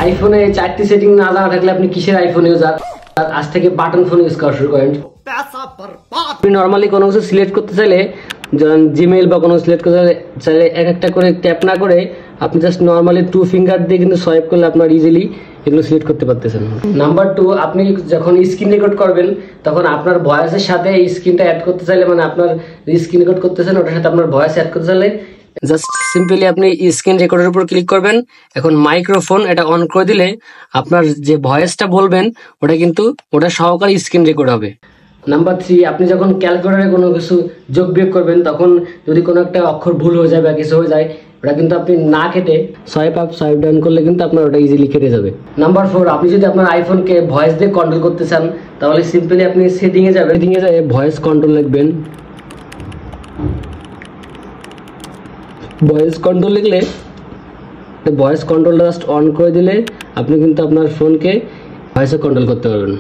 আইফোনে 4টি সেটিং না জানা থাকলে আপনি কিসের আইফোন ইউজার? আজ থেকে বাটন ফোন ইউজ করা শুরু করেন। আপনি নর্মালি কোনো কিছু সিলেক্ট করতে চাইলে, যেমন জিমেইল বা কোনো সিলেক্ট করতে চাইলে এক একটা করে ট্যাপ না করে আপনি জাস্ট নর্মালি 2 ফিঙ্গার দিয়ে কিন্তু সোয়াইপ করলে আপনার ইজিলি এগুলো সিলেক্ট করতে পারতেছেন। নাম্বার 2, আপনি যখন স্ক্রিন রেকর্ড করবেন তখন আপনার ভয়েসের সাথে এই স্ক্রিনটা অ্যাড করতে চাইলে, মানে আপনার স্ক্রিন রেকর্ড করতেছেন ওটার সাথে আপনার ভয়েস অ্যাড করতে চাইলে জাস্ট সিম্পলি আপনি স্ক্রিন রেকর্ডের উপর ক্লিক করবেন। এখন মাইক্রোফোন এটা অন করে দিলে আপনার যে ভয়েসটা বলবেন ওটা সহকারে স্ক্রিন রেকর্ড হবে। নাম্বার 3, আপনি যখন ক্যালকুলেটরে কোনো কিছু যোগ বিয়োগ করবেন তখন যদি কোনো একটা অক্ষর ভুল হয়ে যায় বা কিছু হয়ে যায়, ওটা কিন্তু আপনি না কেটে সোয়াইপ আপ সোয়াইপ ডাউন করলে কিন্তু আপনার ওটা ইজিলি কেটে যাবে। নাম্বার 4, আপনি যদি আপনার আইফোনকে ভয়েস দিয়ে কন্ট্রোল করতে চান তাহলে সিম্পলি আপনি সেটিংয়ে যাবেন, সেটিংয়ে যায় ভয়েস কন্ট্রোল লিখবেন। ভয়েস কন্ট্রোল লিখলে ভয়েস কন্ট্রোলটা জাস্ট অন করে দিলে আপনি কিন্তু আপনার ফোনকে ভয়েসে কন্ট্রোল করতে পারবেন।